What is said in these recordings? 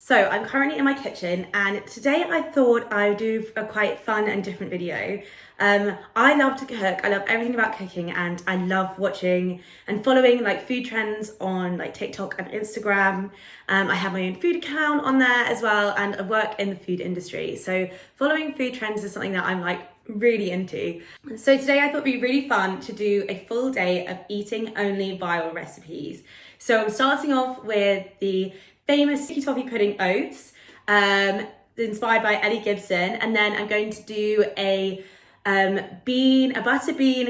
So I'm currently in my kitchen and today I thought I would do a quite fun and different video. I love to cook, I love everything about cooking, and I love watching and following like food trends on like TikTok and Instagram. I have my own food account on there as well, and I work in the food industry. So following food trends is something that I'm like really into. So today I thought it'd be really fun to do a full day of eating only viral recipes. So I'm starting off with the famous sticky toffee pudding oats, inspired by Ellie Gibson, and then I'm going to do a butter bean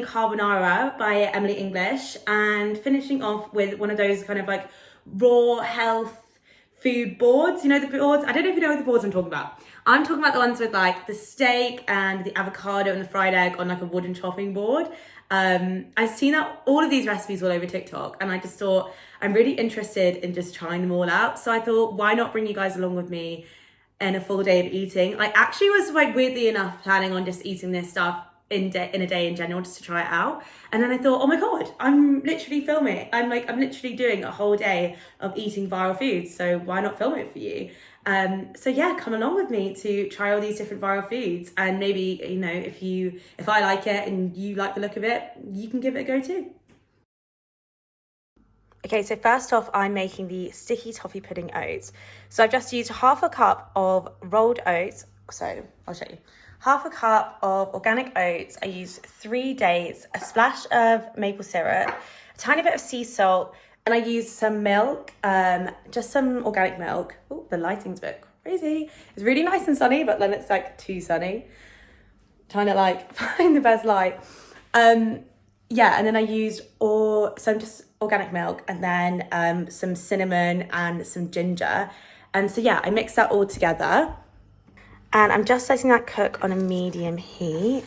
carbonara by Emily English, and finishing off with one of those kind of like raw health food boards. You know the boards? I don't know if you know what the boards I'm talking about. I'm talking about the ones with like the steak and the avocado and the fried egg on like a wooden chopping board. I've seen that all of these recipes all over TikTok, and I just thought I'm really interested in just trying them all out. So I thought, why not bring you guys along with me in a full day of eating? I actually was like weirdly enough planning on just eating this stuff in a day in general just to try it out, and then I thought, oh my god, I'm literally filming. I'm literally doing a whole day of eating viral foods, so why not film it for you? So yeah, come along with me to try all these different viral foods, and maybe, you know, if I like it and you like the look of it, you can give it a go too. Okay, so first off, I'm making the sticky toffee pudding oats. So I've just used half a cup of rolled oats. So I'll show you. Half a cup of organic oats. I used 3 dates, a splash of maple syrup, a tiny bit of sea salt, and I used some milk, just some organic milk. Oh, the lighting's a bit crazy. It's really nice and sunny, but then it's like too sunny. Trying to like find the best light. Yeah, and then I used some just organic milk, and then some cinnamon and some ginger. And so yeah, I mixed that all together. And I'm just letting that cook on a medium heat.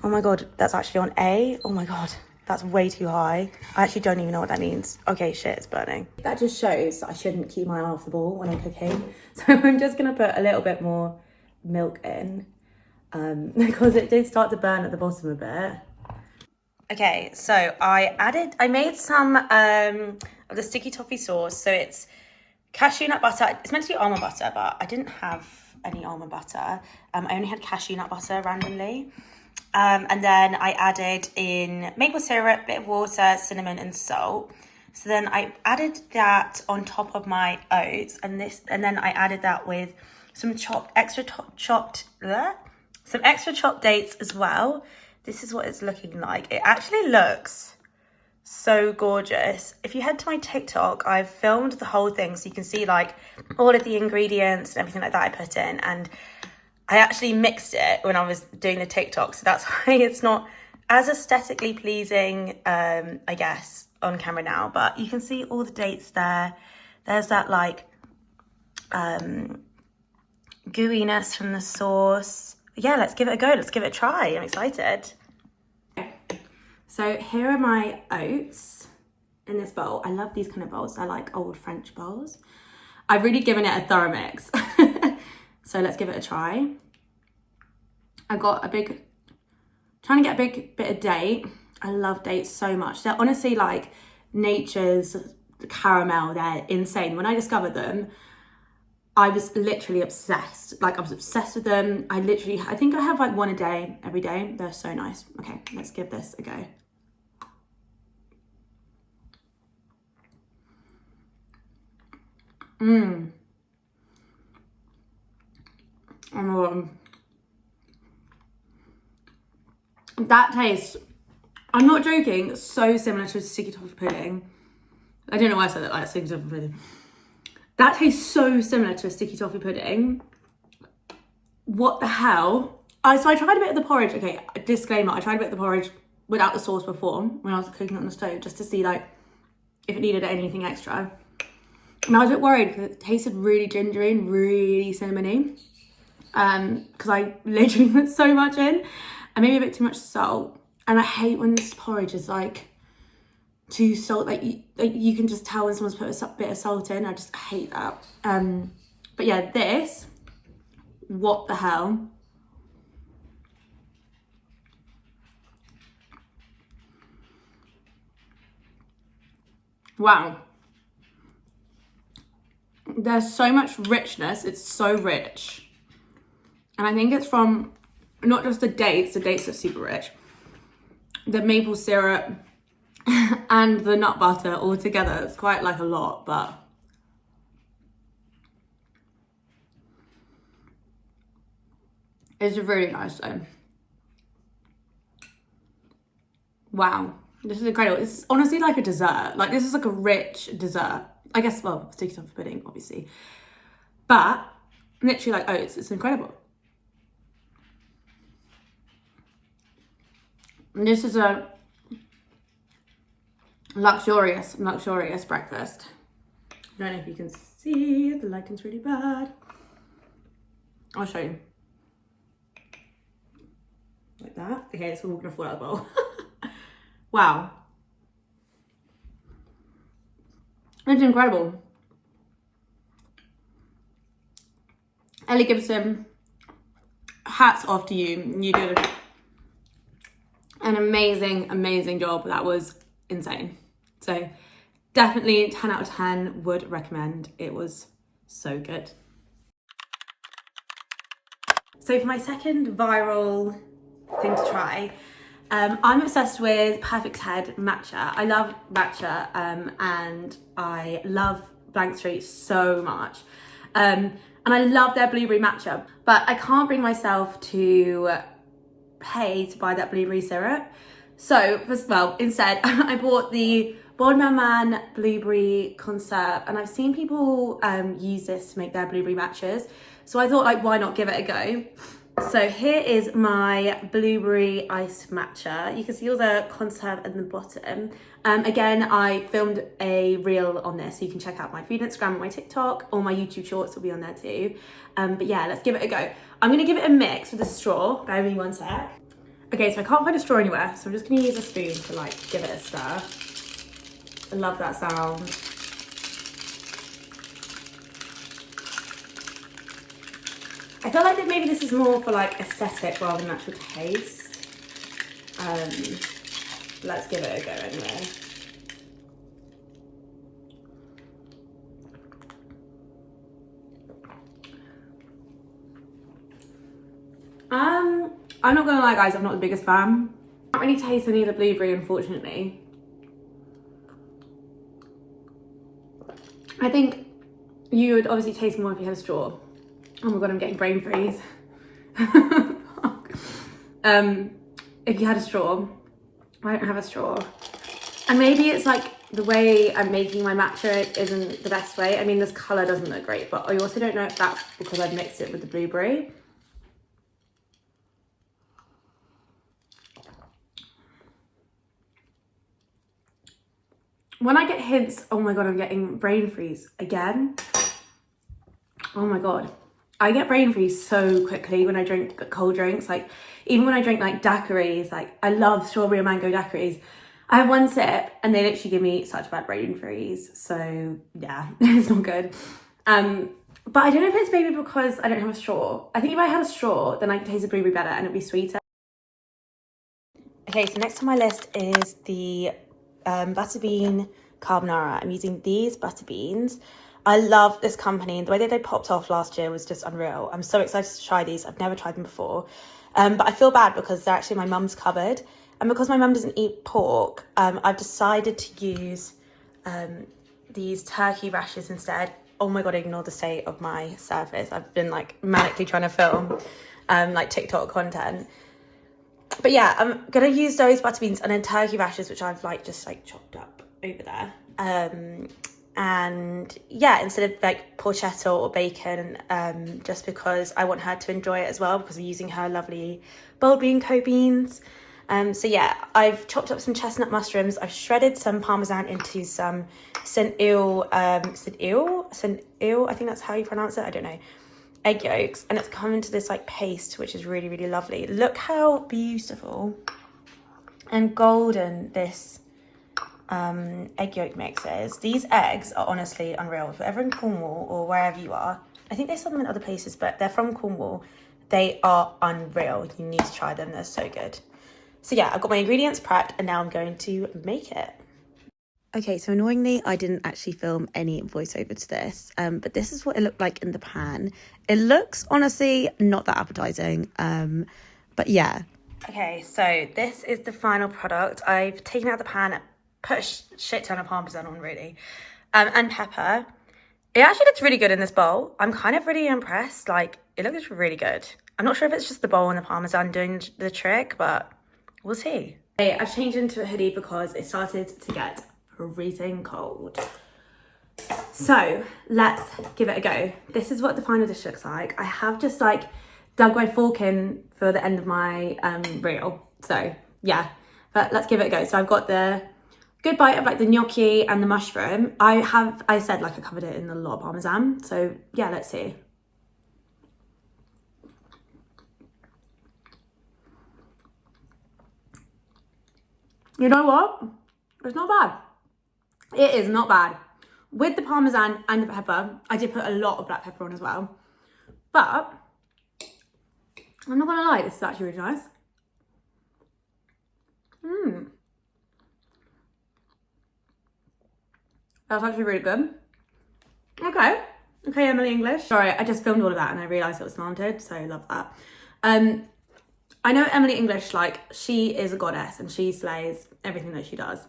Oh my god, that's actually on A. Oh my god, that's way too high. I actually don't even know what that means. Okay, shit, it's burning. That just shows that I shouldn't keep my eye off the ball when I'm cooking. So I'm just gonna put a little bit more milk in, because it did start to burn at the bottom a bit. Okay, so I made some of the sticky toffee sauce. So it's cashew nut butter. It's meant to be almond butter, but I didn't have any almond butter. I only had cashew nut butter randomly. And then I added in maple syrup, bit of water, cinnamon, and salt. So then I added that on top of my oats, and then I added that with some extra chopped dates as well. This is what it's looking like. It actually looks so gorgeous. If you head to my TikTok, I've filmed the whole thing so you can see like all of the ingredients and everything like that I put in, and I actually mixed it when I was doing the TikTok, so that's why it's not as aesthetically pleasing, I guess, on camera now, but you can see all the dates there. There's that like gooiness from the sauce. Yeah, let's give it a go. Let's give it a try. I'm excited. So here are my oats in this bowl. I love these kind of bowls. I like old French bowls. I've really given it a thorough mix. So let's give it a try. I've got trying to get a big bit of date. I love dates so much. They're honestly like nature's caramel. They're insane. When I discovered them, I was literally obsessed. Like I was obsessed with them. I think I have like one a day, every day. They're so nice. Okay, let's give this a go. Oh my god. That tastes, I'm not joking, so similar to a sticky toffee pudding. I don't know why I said that like sticky toffee pudding. That tastes so similar to a sticky toffee pudding. What the hell? So I tried a bit of the porridge. Okay, disclaimer, I tried a bit of the porridge without the sauce before when I was cooking it on the stove, just to see like if it needed anything extra. And I was a bit worried because it tasted really gingery and really cinnamony. Because I literally put so much in, and maybe a bit too much salt. And I hate when this porridge is like too salt, like you can just tell when someone's put a bit of salt in. I just hate that. But yeah, this, what the hell? Wow. There's so much richness. It's so rich. And I think it's from not just the dates are super rich, the maple syrup and the nut butter all together. It's quite like a lot, but it's really nice though. Wow, this is incredible. It's honestly like a dessert. Like this is like a rich dessert. I guess, well, sticky toffee pudding, obviously. But literally like oats, it's incredible. And this is a luxurious breakfast. I don't know if you can see, the lighting's really bad. I'll show you. Like that. Okay, it's all gonna fall out of the bowl. Wow. It's incredible. Ellie Gibson, hats off to you. You did an amazing job. That was insane. So definitely 10 out of 10 would recommend. It was so good. So for my second viral thing to try, I'm obsessed with Perfect Head matcha. I love matcha and I love Blank Street so much. And I love their blueberry matcha, but I can't bring myself to pay to buy that blueberry syrup. So, instead I bought the Bon Man Blueberry Conserve, and I've seen people use this to make their blueberry matchas. So I thought, like, why not give it a go? So here is my blueberry iced matcha. You can see all the conserve at the bottom. Again, I filmed a reel on this, so you can check out my food Instagram and my TikTok, or my YouTube shorts will be on there too. But yeah, let's give it a go. I'm gonna give it a mix with a straw. Bear with me one sec. Okay, so I can't find a straw anywhere, so I'm just gonna use a spoon to like give it a stir. I love that sound. I feel like that maybe this is more for like aesthetic rather than actual taste. Let's give it a go anyway. I'm not gonna lie guys, I'm not the biggest fan. I can't really taste any of the blueberry, unfortunately. I think you would obviously taste more if you had a straw. Oh my god, I'm getting brain freeze. If you had a straw, I don't have a straw. And maybe it's like the way I'm making my matcha isn't the best way. I mean, this colour doesn't look great, but I also don't know if that's because I've mixed it with the blueberry. When I get hints, oh my god, I'm getting brain freeze again. Oh my god. I get brain freeze so quickly when I drink cold drinks. Like, even when I drink like daiquiris, like I love strawberry and mango daiquiris. I have one sip and they literally give me such bad brain freeze. So yeah, it's not good. But I don't know if it's maybe because I don't have a straw. I think if I had a straw, then I could taste the blueberry better and it'd be sweeter. Okay, so next on my list is the butterbean carbonara. I'm using these butter beans. I love this company. The way that they popped off last year was just unreal. I'm so excited to try these. I've never tried them before. But I feel bad because they're actually my mum's cupboard. And because my mum doesn't eat pork, I've decided to use these turkey rashers instead. Oh my god, ignore the state of my surface. I've been like manically trying to film like TikTok content. But yeah, I'm gonna use those butter beans and then turkey rashers, which I've like just like chopped up over there. And yeah, instead of like porchetta or bacon, just because I want her to enjoy it as well, because we're using her lovely bold bean co beans. So yeah, I've chopped up some chestnut mushrooms. I've shredded some parmesan into some Saint Eel, I think that's how you pronounce it. I don't know. Egg yolks, and it's come into this like paste, which is really, really lovely. Look how beautiful and golden this egg yolk mix is. These eggs are honestly unreal. If you're ever in Cornwall or wherever you are, I think they sell them in other places, but they're from Cornwall. They are unreal. You need to try them. They're so good. So yeah, I've got my ingredients prepped and now I'm going to make it. Okay, so annoyingly, I didn't actually film any voiceover to this, but this is what it looked like in the pan. It looks, honestly, not that appetizing, but yeah. Okay, so this is the final product. I've taken out the pan, put a shit ton of Parmesan on, really, and pepper. It actually looks really good in this bowl. I'm kind of really impressed. Like, it looks really good. I'm not sure if it's just the bowl and the Parmesan doing the trick, but we'll see. Okay, I've changed into a hoodie because it started to get freezing cold. So let's give it a go. This is what the final dish looks like. I have just like dug my fork in for the end of my reel. So yeah, but let's give it a go. So I've got the good bite of like the gnocchi and the mushroom. I said like I covered it in a lot of Parmesan. So yeah, let's see. You know what? It's not bad. It is not bad. With the Parmesan and the pepper, I did put a lot of black pepper on as well. But I'm not gonna lie, this is actually really nice. That's actually really good. Okay, Emily English. Sorry, I just filmed all of that and I realised it was slanted, so I love that. I know Emily English, like, she is a goddess and she slays everything that she does.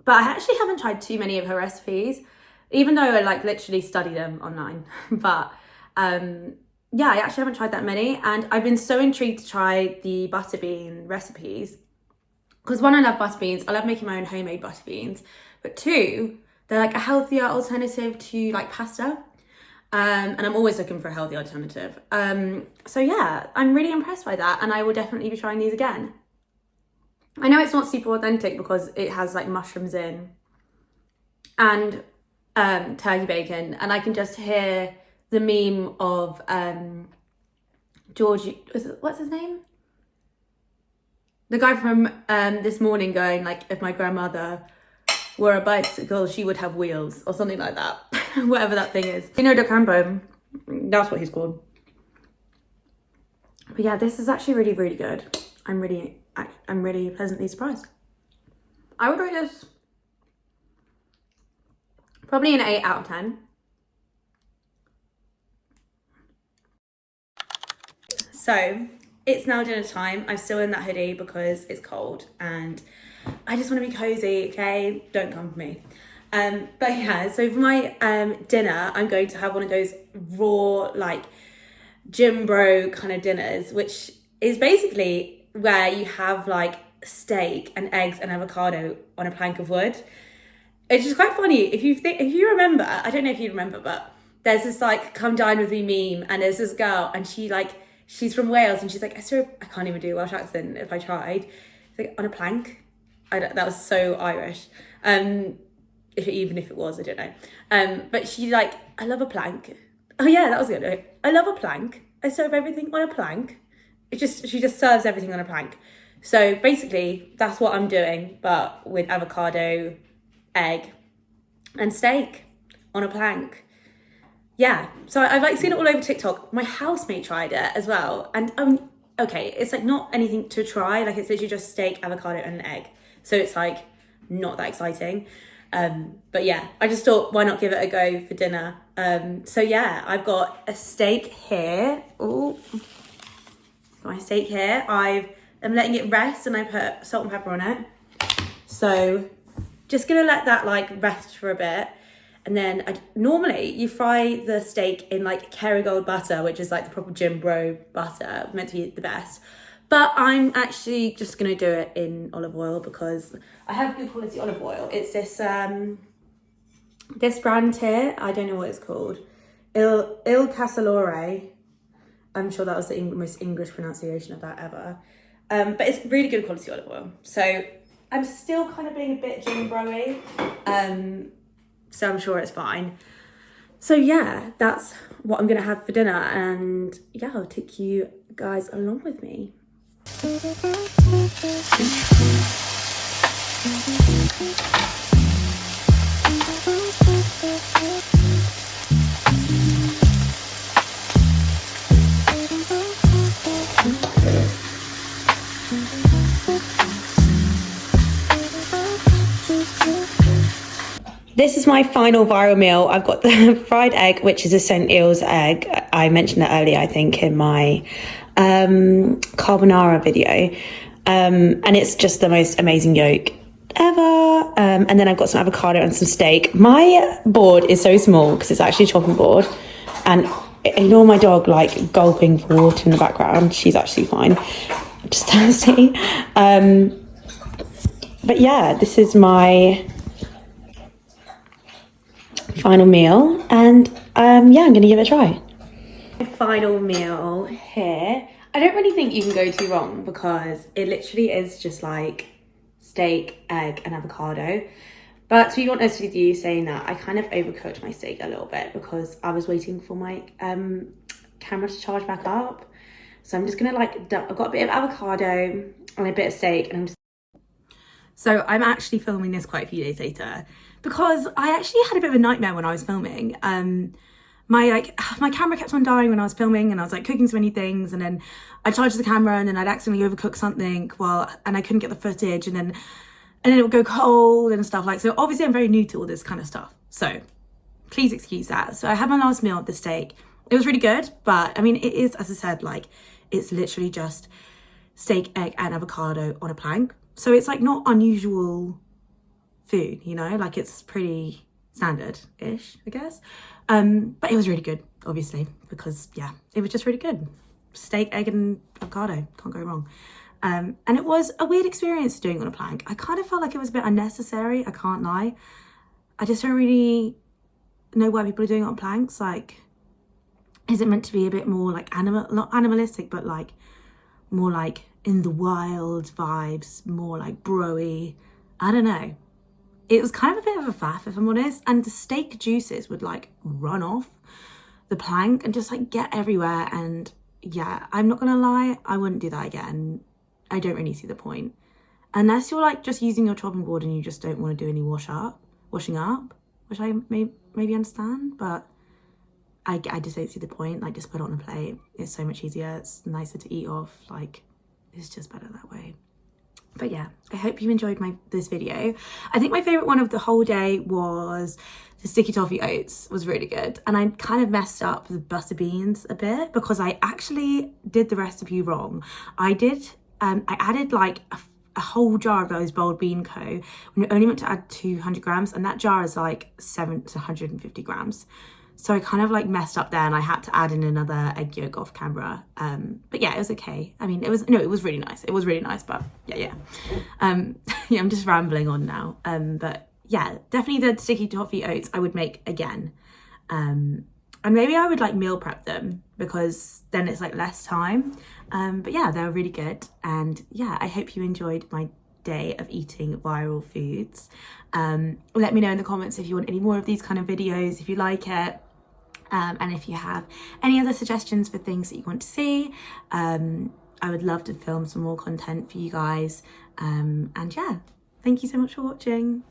But I actually haven't tried too many of her recipes, even though I like literally study them online. But yeah, I actually haven't tried that many. And I've been so intrigued to try the butter bean recipes. Because one, I love butter beans. I love making my own homemade butter beans. But two, they're like a healthier alternative to like pasta. And I'm always looking for a healthy alternative. So yeah, I'm really impressed by that. And I will definitely be trying these again. I know it's not super authentic because it has like mushrooms in and turkey bacon, and I can just hear the meme of George, what's his name? The guy from This Morning going like, if my grandmother were a bicycle, she would have wheels, or something like that. Whatever that thing is. Pino de Campo, that's what he's called. But yeah, this is actually really, really good. I'm really pleasantly surprised. I would rate this probably an 8 out of 10. So it's now dinner time. I'm still in that hoodie because it's cold and I just want to be cozy, okay? Don't come for me. But yeah, so for my dinner, I'm going to have one of those raw, like, gym bro kind of dinners, which is basically where you have like steak and eggs and avocado on a plank of wood. It's just quite funny. If you remember, I don't know if you remember, but there's this like come dine with me meme, and there's this girl and she's from Wales and she's like, I can't even do a Welsh accent if I tried. It's like, on a plank. That was so Irish. Even if it was, I don't know. But she's like, I love a plank. Oh yeah, that was good. I love a plank. I serve everything on a plank. She just serves everything on a plank. So basically, that's what I'm doing, but with avocado, egg, and steak on a plank. Yeah, so I've like seen it all over TikTok. My housemate tried it as well, and okay, it's like not anything to try. Like, it's literally just steak, avocado, and an egg. So it's like not that exciting. But yeah, I just thought, why not give it a go for dinner? So yeah, I've got a steak here. Oh, got my steak here. I'm letting it rest and I put salt and pepper on it. So just gonna let that like rest for a bit. And then normally you fry the steak in like Kerrygold butter, which is like the proper gym bro butter, meant to be the best. But I'm actually just gonna do it in olive oil because I have good quality olive oil. It's this this brand here. I don't know what it's called. Il Casalore. I'm sure that was the most English pronunciation of that ever. But it's really good quality olive oil. So I'm still kind of being a bit gym bro-y. So I'm sure it's fine. So yeah, that's what I'm gonna have for dinner, and yeah, I'll take you guys along with me. This is my final viral meal. I've got the fried egg, which is a St. Eels egg. I mentioned it earlier, I think, in my carbonara video. And it's just the most amazing yolk ever. And then I've got some avocado and some steak. My board is so small because it's actually a chopping board. And ignore my dog like gulping for water in the background. She's actually fine. Just thirsty. But yeah, this is my final meal, and yeah, I'm gonna give it a try. Final meal here. I don't really think you can go too wrong because it literally is just like steak, egg and avocado. But to be honest with you, saying that, I kind of overcooked my steak a little bit because I was waiting for my camera to charge back up. So I'm just gonna I've got a bit of avocado and a bit of steak, and So I'm actually filming this quite a few days later because I actually had a bit of a nightmare when I was filming. My camera kept on dying when I was filming, and I was like cooking so many things, and then I charged the camera and then I'd accidentally overcook something and I couldn't get the footage, and then it would go cold and stuff so obviously I'm very new to all this kind of stuff. So please excuse that. So I had my last meal of the steak. It was really good, but I mean, it is, as I said, it's literally just steak, egg and avocado on a plank. So it's not unusual food, you know, it's pretty standard-ish, I guess. But it was really good, obviously, because yeah, it was just really good. Steak, egg and avocado, can't go wrong. And it was a weird experience doing it on a plank. I kind of felt like it was a bit unnecessary, I can't lie. I just don't really know why people are doing it on planks. Is it meant to be a bit more not animalistic, but more in the wild vibes, more broy? I don't know. It was kind of a bit of a faff, if I'm honest, and the steak juices would run off the plank and just get everywhere. And yeah, I'm not gonna lie, I wouldn't do that again. I don't really see the point, unless you're just using your chopping board and you just don't want to do any washing up, which I maybe understand, but I just don't see the point. Just put it on a plate. It's so much easier. It's nicer to eat off. It's just better that way. But yeah, I hope you enjoyed this video. I think my favorite one of the whole day was the sticky toffee oats. It was really good. And I kind of messed up the butter beans a bit because I actually did the recipe wrong. I added a whole jar of those Bold Bean Co. when you're only meant to add 200 grams, and that jar is 7 to 150 grams. So I kind of messed up there, and I had to add in another egg yolk off camera. But yeah, it was okay. I mean, it was really nice. It was really nice, but yeah. Yeah, I'm just rambling on now. But yeah, definitely the sticky toffee oats I would make again. And maybe I would meal prep them because then it's less time. But yeah, they were really good. And yeah, I hope you enjoyed my day of eating viral foods. Let me know in the comments if you want any more of these kind of videos, if you like it. And if you have any other suggestions for things that you want to see, I would love to film some more content for you guys. And yeah, thank you so much for watching.